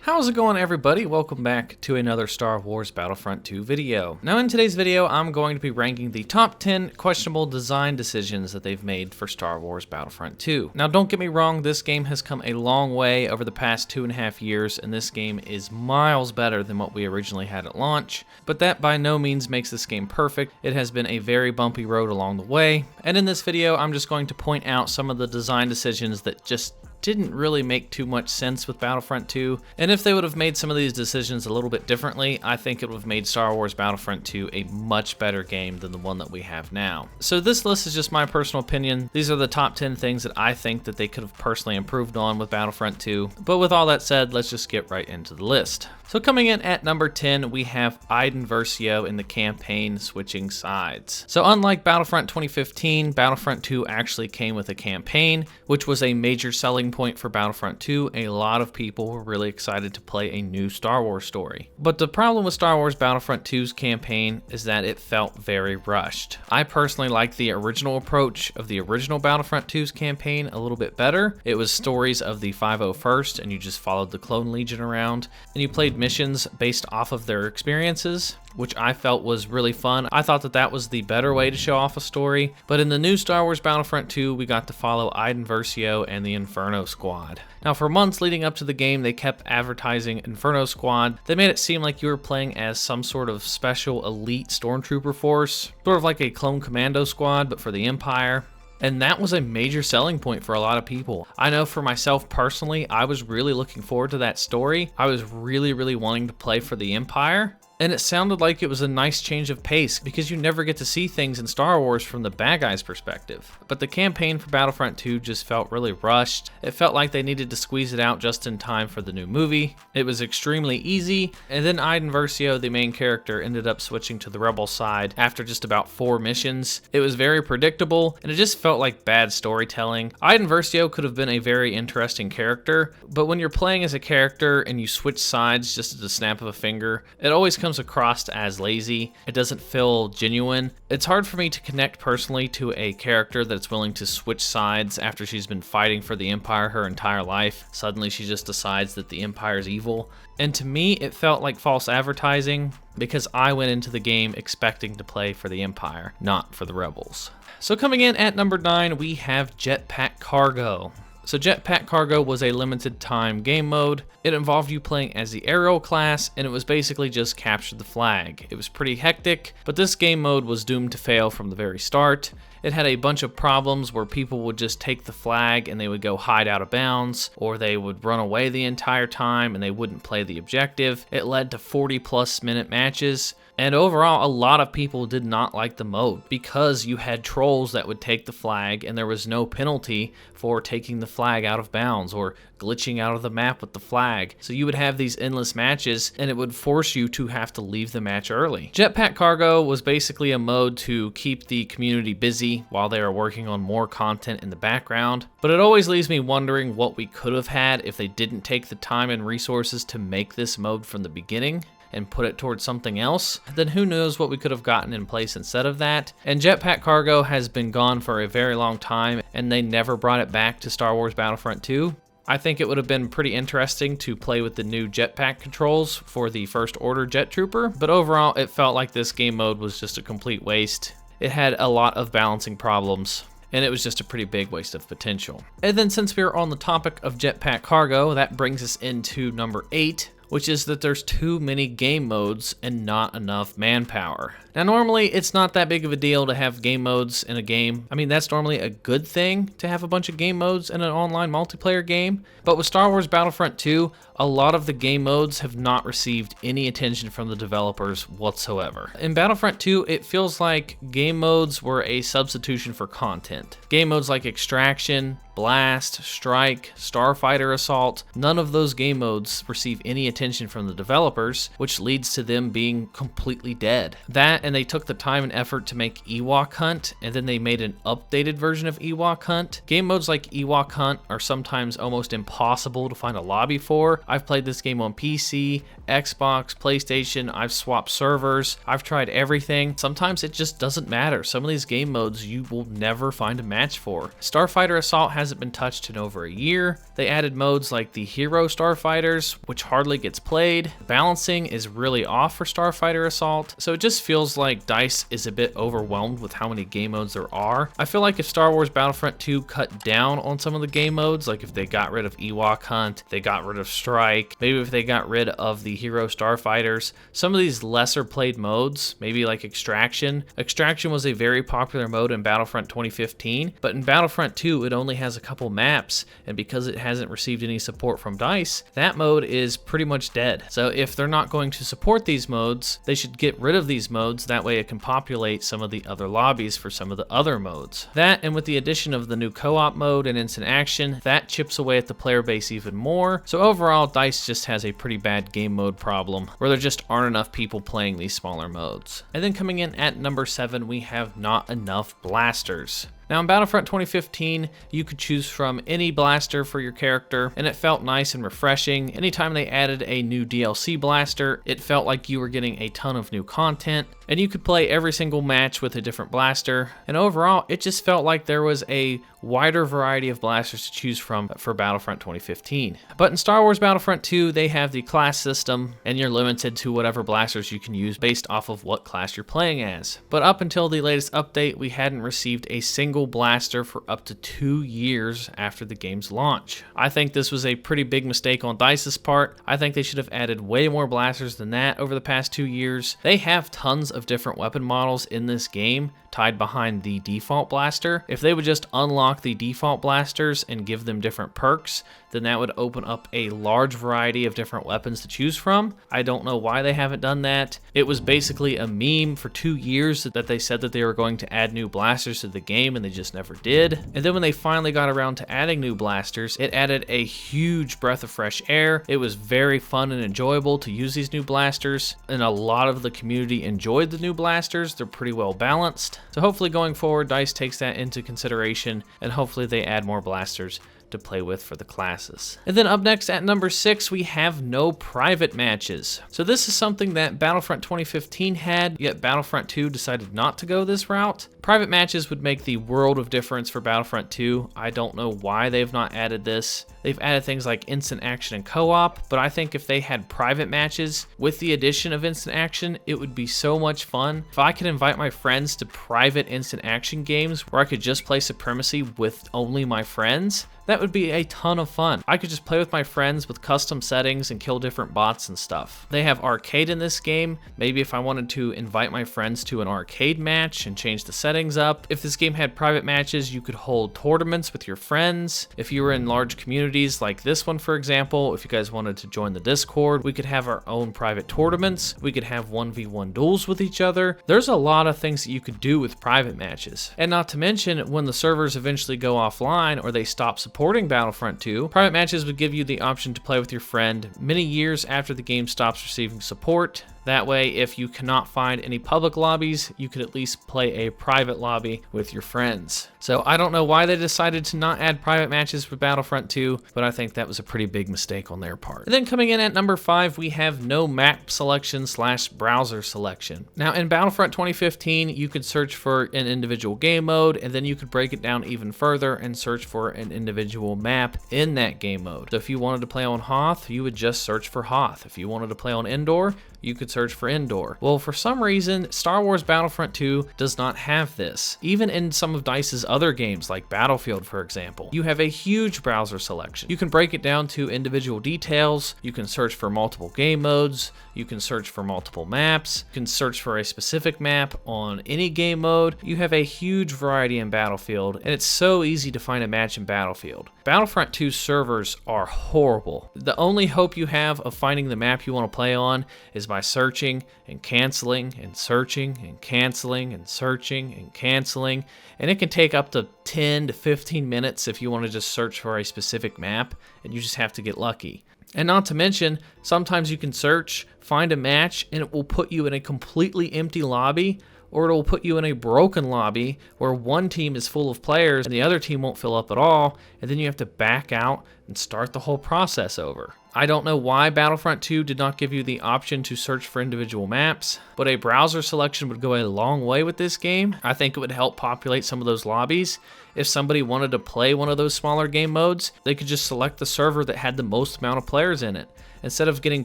How's it going, everybody? Welcome back to another Star Wars Battlefront 2 video. Now in today's video, I'm going to be ranking the top 10 questionable design decisions that they've made for Star Wars Battlefront 2. Now don't get me wrong, this game has come a long way over the past 2.5 years, and this game is miles better than what we originally had at launch, but that by no means makes this game perfect. It has been a very bumpy road along the way, and in this video, I'm just going to point out some of the design decisions that just didn't really make too much sense with Battlefront 2, and if they would have made some of these decisions a little bit differently, I think it would have made Star Wars Battlefront 2 a much better game than the one that we have now. So this list is just my personal opinion. These are the top 10 things that I think that they could have personally improved on with Battlefront 2, but with all that said, let's just get right into the list. So coming in at number 10, we have Iden Versio in the campaign switching sides. So unlike Battlefront 2015, Battlefront 2 actually came with a campaign, which was a major selling point for Battlefront 2. A lot of people were really excited to play a new Star Wars story. But the problem with Star Wars Battlefront 2's campaign is that it felt very rushed. I personally like the original approach of the original Battlefront 2's campaign a little bit better. It was stories of the 501st, and you just followed the Clone Legion around, and you played missions based off of their experiences, which I felt was really fun. I thought that that was the better way to show off a story, but in the new Star Wars Battlefront 2, we got to follow Iden Versio and the Inferno Squad. Now for months leading up to the game, they kept advertising Inferno Squad. They made it seem like you were playing as some sort of special elite stormtrooper force, sort of like a clone commando squad, but for the Empire. And that was a major selling point for a lot of people. I know for myself personally, I was really looking forward to that story. I was really wanting to play for the Empire. And it sounded like it was a nice change of pace because you never get to see things in Star Wars from the bad guys' perspective. But the campaign for Battlefront 2 just felt really rushed. It felt like they needed to squeeze it out just in time for the new movie. It was extremely easy, and then Iden Versio, the main character, ended up switching to the Rebel side after just about 4 missions. It was very predictable, and it just felt like bad storytelling. Iden Versio could have been a very interesting character, but when you're playing as a character and you switch sides just at the snap of a finger, it always comes across as lazy. It doesn't feel genuine. It's hard for me to connect personally to a character that's willing to switch sides after she's been fighting for the Empire her entire life. Suddenly she just decides that the Empire is evil. And to me, it felt like false advertising because I went into the game expecting to play for the Empire, not for the Rebels. So coming in at number 9, we have JETPACK Cargo. So JETPACK Cargo was a limited time game mode. It involved you playing as the Aerial class, and it was basically just capture the flag. It was pretty hectic, but this game mode was doomed to fail from the very start. It had a bunch of problems where people would just take the flag and they would go hide out of bounds, or they would run away the entire time and they wouldn't play the objective. It led to 40+ minute matches. And overall, a lot of people did not like the mode because you had trolls that would take the flag and there was no penalty for taking the flag out of bounds or glitching out of the map with the flag. So you would have these endless matches and it would force you to have to leave the match early. JETPACK Cargo was basically a mode to keep the community busy while they are working on more content in the background. But it always leaves me wondering what we could have had if they didn't take the time and resources to make this mode from the beginning and put it towards something else. Then who knows what we could have gotten in place instead of that. And JETPACK Cargo has been gone for a very long time, and they never brought it back to Star Wars Battlefront 2. I think it would have been pretty interesting to play with the new jetpack controls for the First Order Jet Trooper, but overall it felt like this game mode was just a complete waste. It had a lot of balancing problems, and it was just a pretty big waste of potential. And then since we're on the topic of JETPACK Cargo, that brings us into number 8, which is that there's too many game modes and not enough manpower. Now normally it's not that big of a deal to have game modes in a game. I mean, that's normally a good thing to have a bunch of game modes in an online multiplayer game. But with Star Wars Battlefront 2, a lot of the game modes have not received any attention from the developers whatsoever. In Battlefront 2, it feels like game modes were a substitution for content. Game modes like Extraction, Blast, Strike, Starfighter Assault, none of those game modes receive any attention attention from the developers, which leads to them being completely dead. That, and they took the time and effort to make Ewok Hunt, and then they made an updated version of Ewok Hunt. Game modes like Ewok Hunt are sometimes almost impossible to find a lobby for. I've played this game on PC, Xbox, PlayStation, I've swapped servers, I've tried everything. Sometimes it just doesn't matter. Some of these game modes you will never find a match for. Starfighter Assault hasn't been touched in over a year. They added modes like the Hero Starfighters, which hardly gets played. Balancing is really off for Starfighter Assault, so it just feels like DICE is a bit overwhelmed with how many game modes there are. I feel like if Star Wars Battlefront 2 cut down on some of the game modes, like if they got rid of Ewok Hunt, they got rid of Strike, maybe if they got rid of the Hero Starfighters, some of these lesser played modes, maybe like Extraction. Extraction was a very popular mode in Battlefront 2015, but in Battlefront 2 it only has a couple maps, and because it hasn't received any support from DICE, that mode is pretty much dead. So if they're not going to support these modes, they should get rid of these modes, that way it can populate some of the other lobbies for some of the other modes. That, and with the addition of the new co-op mode and instant action, that chips away at the player base even more. So overall, DICE just has a pretty bad game mode problem, where there just aren't enough people playing these smaller modes. And then coming in at number 7, we have not enough blasters. Now in Battlefront 2015, you could choose from any blaster for your character, and it felt nice and refreshing. Anytime they added a new DLC blaster, it felt like you were getting a ton of new content, and you could play every single match with a different blaster. And overall, it just felt like there was a wider variety of blasters to choose from for Battlefront 2015. But in Star Wars Battlefront 2, they have the class system, and you're limited to whatever blasters you can use based off of what class you're playing as. But up until the latest update, we hadn't received a single blaster for up to 2 years after the game's launch. I think this was a pretty big mistake on DICE's part. I think they should have added way more blasters than that over the past 2 years. They have tons of different weapon models in this game tied behind the default blaster. If they would just unlock the default blasters and give them different perks, then that would open up a large variety of different weapons to choose from. I don't know why they haven't done that. It was basically a meme for 2 years that they said that they were going to add new blasters to the game, and they just never did. And then when they finally got around to adding new blasters, it added a huge breath of fresh air. It was very fun and enjoyable to use these new blasters, and a lot of the community enjoyed the new blasters. They're pretty well balanced. So hopefully going forward, DICE takes that into consideration, and hopefully they add more blasters to play with for the classes. And then up next at number 6, we have no private matches. So this is something that Battlefront 2015 had, yet Battlefront 2 decided not to go this route. Private matches would make the world of difference for Battlefront 2. I don't know why they've not added this. They've added things like instant action and co-op, but I think if they had private matches with the addition of instant action, it would be so much fun. If I could invite my friends to private instant action games where I could just play Supremacy with only my friends, that would be a ton of fun. I could just play with my friends with custom settings and kill different bots and stuff. They have arcade in this game. Maybe if I wanted to invite my friends to an arcade match and change the settings up. If this game had private matches, you could hold tournaments with your friends. If you were in large communities like this one, for example, if you guys wanted to join the Discord, we could have our own private tournaments. We could have 1v1 duels with each other. There's a lot of things that you could do with private matches. And not to mention, when the servers eventually go offline or they stop supporting Battlefront 2, private matches would give you the option to play with your friend many years after the game stops receiving support. That way, if you cannot find any public lobbies, you could at least play a private lobby with your friends. So I don't know why they decided to not add private matches with Battlefront 2, but I think that was a pretty big mistake on their part. And then coming in at number 5, we have no map selection / browser selection. Now in Battlefront 2015, you could search for an individual game mode, and then you could break it down even further and search for an individual map in that game mode. So if you wanted to play on Hoth, you would just search for Hoth. If you wanted to play on Endor, you could search for Endor. Well, for some reason, Star Wars Battlefront 2 does not have this. Even in some of DICE's other games, like Battlefield, for example, you have a huge browser selection. You can break it down to individual details. You can search for multiple game modes. You can search for multiple maps. You can search for a specific map on any game mode. You have a huge variety in Battlefield, and it's so easy to find a match in Battlefield. Battlefront 2 servers are horrible. The only hope you have of finding the map you want to play on is by searching and canceling and searching and canceling and searching and canceling, and it can take up to 10 to 15 minutes if you want to just search for a specific map, and you just have to get lucky. And not to mention, sometimes you can search, find a match, and it will put you in a completely empty lobby, or it will put you in a broken lobby where one team is full of players and the other team won't fill up at all, and then you have to back out and start the whole process over. I don't know why Battlefront 2 did not give you the option to search for individual maps, but a browser selection would go a long way with this game. I think it would help populate some of those lobbies. If somebody wanted to play one of those smaller game modes, they could just select the server that had the most amount of players in it. Instead of getting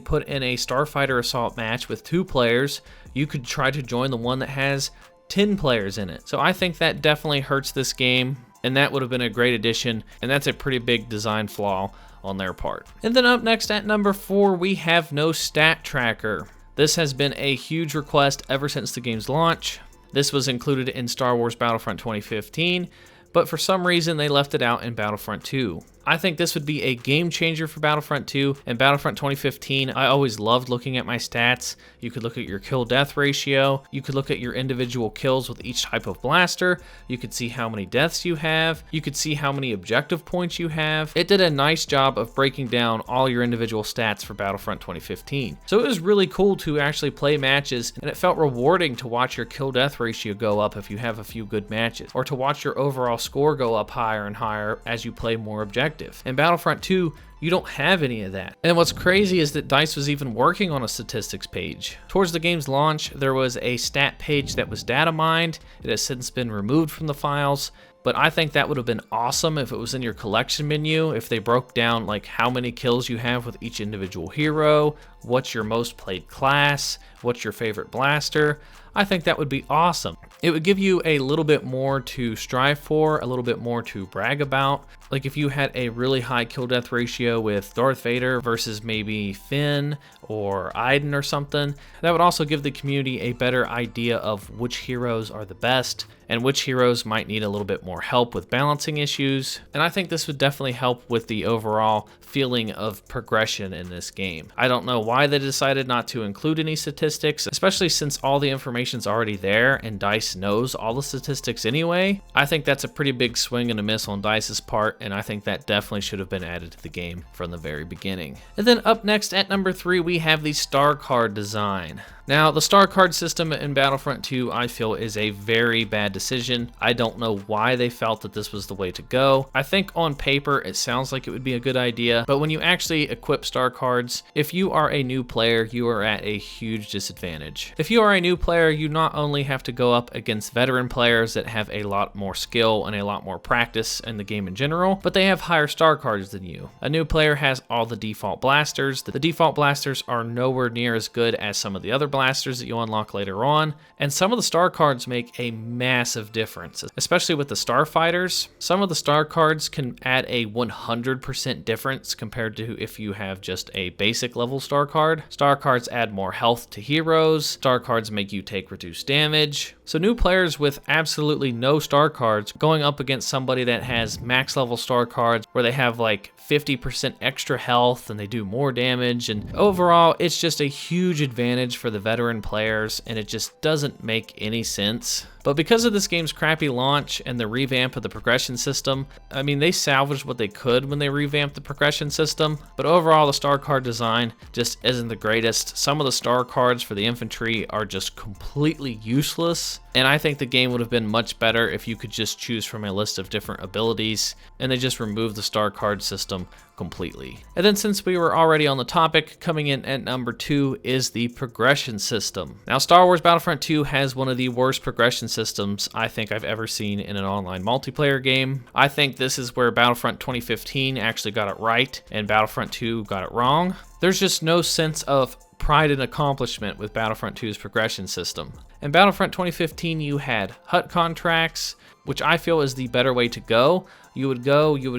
put in a Starfighter Assault match with 2 players, you could try to join the one that has 10 players in it. So I think that definitely hurts this game, and that would have been a great addition, and that's a pretty big design flaw on their part. And then up next at number 4, we have no stat tracker. This has been a huge request ever since the game's launch. This was included in Star Wars Battlefront 2015, but for some reason they left it out in Battlefront 2. I think this would be a game changer for Battlefront 2. And Battlefront 2015, I always loved looking at my stats. You could look at your kill-death ratio. You could look at your individual kills with each type of blaster. You could see how many deaths you have. You could see how many objective points you have. It did a nice job of breaking down all your individual stats for Battlefront 2015. So it was really cool to actually play matches, and it felt rewarding to watch your kill-death ratio go up if you have a few good matches, or to watch your overall score go up higher and higher as you play more objectives. In Battlefront 2, you don't have any of that. And what's crazy is that DICE was even working on a statistics page. Towards the game's launch, there was a stat page that was data mined. It has since been removed from the files, but I think that would have been awesome if it was in your collection menu, if they broke down like how many kills you have with each individual hero, what's your most played class, what's your favorite blaster. I think that would be awesome. It would give you a little bit more to strive for, a little bit more to brag about. Like if you had a really high kill death ratio with Darth Vader versus maybe Finn or Iden or something, that would also give the community a better idea of which heroes are the best and which heroes might need a little bit more help with balancing issues. And I think this would definitely help with the overall feeling of progression in this game. I don't know why they decided not to include any statistics, especially since all the information's already there and DICE knows all the statistics anyway. I think that's a pretty big swing and a miss on DICE's part, and I think that definitely should have been added to the game from the very beginning. And then up next at number 3, we have the star card design. Now, the star card system in Battlefront 2, I feel, is a very bad decision. I don't know why they felt that this was the way to go. I think on paper, it sounds like it would be a good idea, but when you actually equip star cards, if you are a new player, you are at a huge disadvantage. If you are a new player, you not only have to go up against veteran players that have a lot more skill and a lot more practice in the game in general, but they have higher star cards than you. A new player has all the default blasters. The default blasters are nowhere near as good as some of the other blasters that you unlock later on, and some of the star cards make a massive difference, especially with the starfighters. Some of the star cards can add a 100% difference compared to if you have just a basic level star card. Star cards add more health to heroes. Star cards make you take reduced damage. So new players with absolutely no star cards going up against somebody that has max level star cards where they have like 50% extra health and they do more damage, and overall it's just a huge advantage for the veteran players, and it just doesn't make any sense. But because of this game's crappy launch and the revamp of the progression system, I mean, they salvaged what they could when they revamped the progression system, but overall the star card design just isn't the greatest. Some of the star cards for the infantry are just completely useless, and I think the game would have been much better if you could just choose from a list of different abilities, and they just removed the star card system completely. And then since we were already on the topic, coming in at number 2 is the progression system. Now, Star Wars Battlefront 2 has one of the worst progression systems I think I've ever seen in an online multiplayer game. I think this is where Battlefront 2015 actually got it right and Battlefront 2 got it wrong. There's just no sense of pride and accomplishment with Battlefront 2's progression system. In Battlefront 2015, you had HUT contracts, which I feel is the better way to go. You would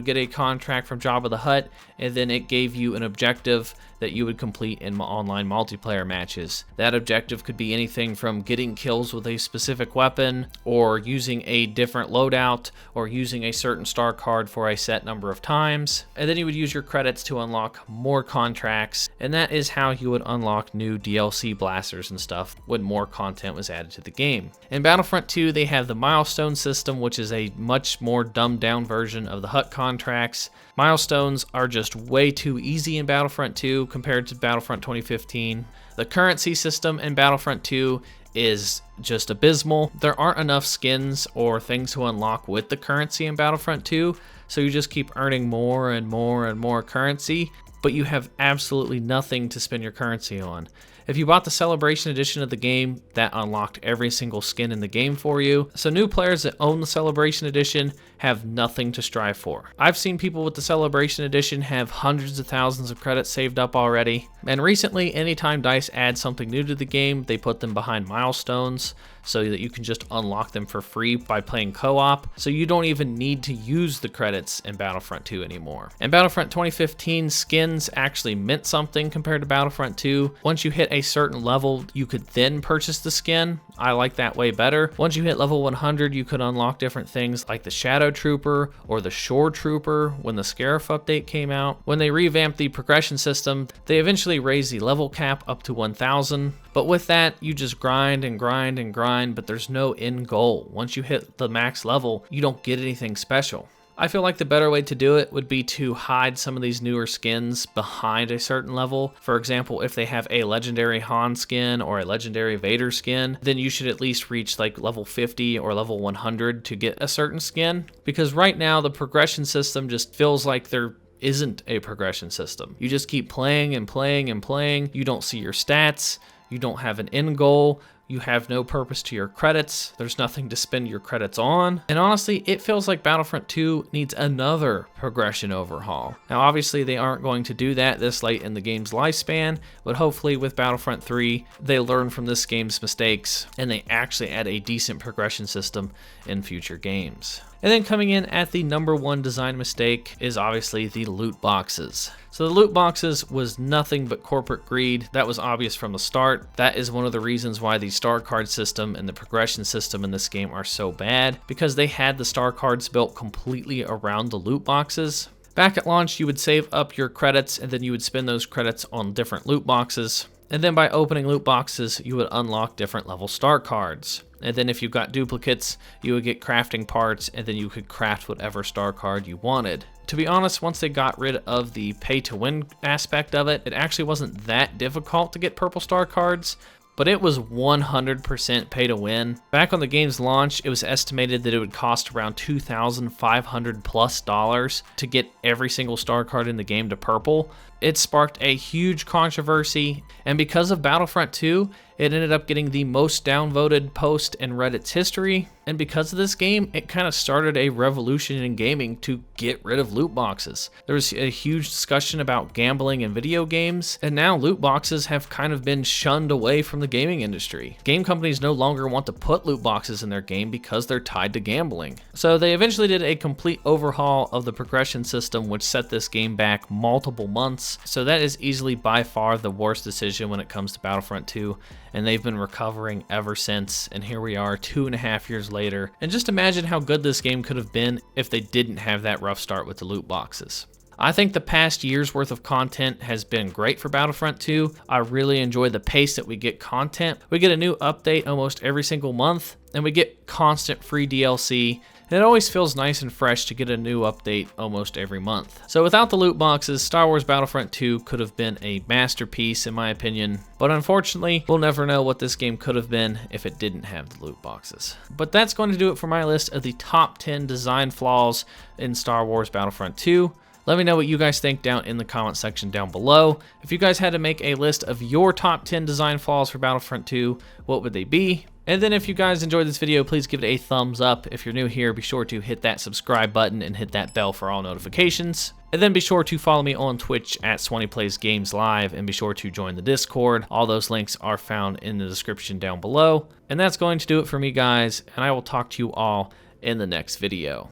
get a contract from Jabba the Hutt, and then it gave you an objective that you would complete in online multiplayer matches. That objective could be anything from getting kills with a specific weapon, or using a different loadout, or using a certain star card for a set number of times. And then you would use your credits to unlock more contracts, and that is how you would unlock new DLC blasters and stuff when more content was was added to the game. In Battlefront 2, they have the milestone system, which is a much more dumbed down version of the HUT contracts. Milestones are just way too easy in Battlefront 2 compared to Battlefront 2015. The currency system in Battlefront 2 is just abysmal. There aren't enough skins or things to unlock with the currency in Battlefront 2, so you just keep earning more and more and more currency, but you have absolutely nothing to spend your currency on. If you bought the Celebration Edition of the game, that unlocked every single skin in the game for you. So new players that own the Celebration Edition have nothing to strive for. I've seen people with the Celebration Edition have hundreds of thousands of credits saved up already. And recently, anytime DICE adds something new to the game, they put them behind milestones so that you can just unlock them for free by playing co-op. So you don't even need to use the credits in Battlefront 2 anymore. In Battlefront 2015, skins actually meant something compared to Battlefront 2. Once you hit a certain level, you could then purchase the skin. I like that way better. Once you hit level 100, you could unlock different things like the Shadow Trooper or the Shore Trooper when the Scarif update came out. When they revamped the progression system, they eventually raised the level cap up to 1,000. But with that, you just grind and grind and grind, but there's no end goal. Once you hit the max level, you don't get anything special. I feel like the better way to do it would be to hide some of these newer skins behind a certain level. For example, if they have a legendary Han skin or a legendary Vader skin, then you should at least reach like level 50 or level 100 to get a certain skin. Because right now the progression system just feels like there isn't a progression system. You just keep playing and playing and playing. You don't see your stats. You don't have an end goal. You have no purpose to your credits. There's nothing to spend your credits on. And honestly, it feels like Battlefront 2 needs another progression overhaul. Now, obviously, they aren't going to do that this late in the game's lifespan, but hopefully with Battlefront 3, they learn from this game's mistakes and they actually add a decent progression system in future games. And then coming in at the #1 design mistake is obviously the loot boxes. So the loot boxes was nothing but corporate greed. That was obvious from the start. That is one of the reasons why the star card system and the progression system in this game are so bad, because they had the star cards built completely around the loot boxes. Back at launch, you would save up your credits and then you would spend those credits on different loot boxes. And then by opening loot boxes, you would unlock different level star cards. And then if you got duplicates, you would get crafting parts, and then you could craft whatever star card you wanted. To be honest, once they got rid of the pay-to-win aspect of it, it actually wasn't that difficult to get purple star cards, but it was 100% pay to win. Back on the game's launch, it was estimated that it would cost around $2,500+ to get every single star card in the game to purple. It sparked a huge controversy, and because of Battlefront 2, it ended up getting the most downvoted post in Reddit's history. And because of this game, it kind of started a revolution in gaming to get rid of loot boxes. There was a huge discussion about gambling in video games, and now loot boxes have kind of been shunned away from the gaming industry. Game companies no longer want to put loot boxes in their game because they're tied to gambling. So they eventually did a complete overhaul of the progression system, which set this game back multiple months. So that is easily by far the worst decision when it comes to Battlefront 2. And they've been recovering ever since, and here we are 2.5 years later. And just imagine how good this game could have been if they didn't have that rough start with the loot boxes. I think the past year's worth of content has been great for Battlefront 2. I really enjoy the pace that we get content. We get a new update almost every single month, and we get constant free DLC. And it always feels nice and fresh to get a new update almost every month. So without the loot boxes, Star Wars Battlefront 2 could have been a masterpiece in my opinion. But unfortunately, we'll never know what this game could have been if it didn't have the loot boxes. But that's going to do it for my list of the top 10 design flaws in Star Wars Battlefront 2. Let me know what you guys think down in the comment section down below. If you guys had to make a list of your top 10 design flaws for Battlefront 2, what would they be? And then if you guys enjoyed this video, please give it a thumbs up. If you're new here, be sure to hit that subscribe button and hit that bell for all notifications. And then be sure to follow me on Twitch at SwannyPlaysGamesLive, and be sure to join the Discord. All those links are found in the description down below. And that's going to do it for me, guys, and I will talk to you all in the next video.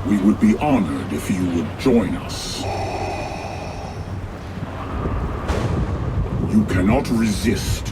We would be honored if you would join us. You cannot resist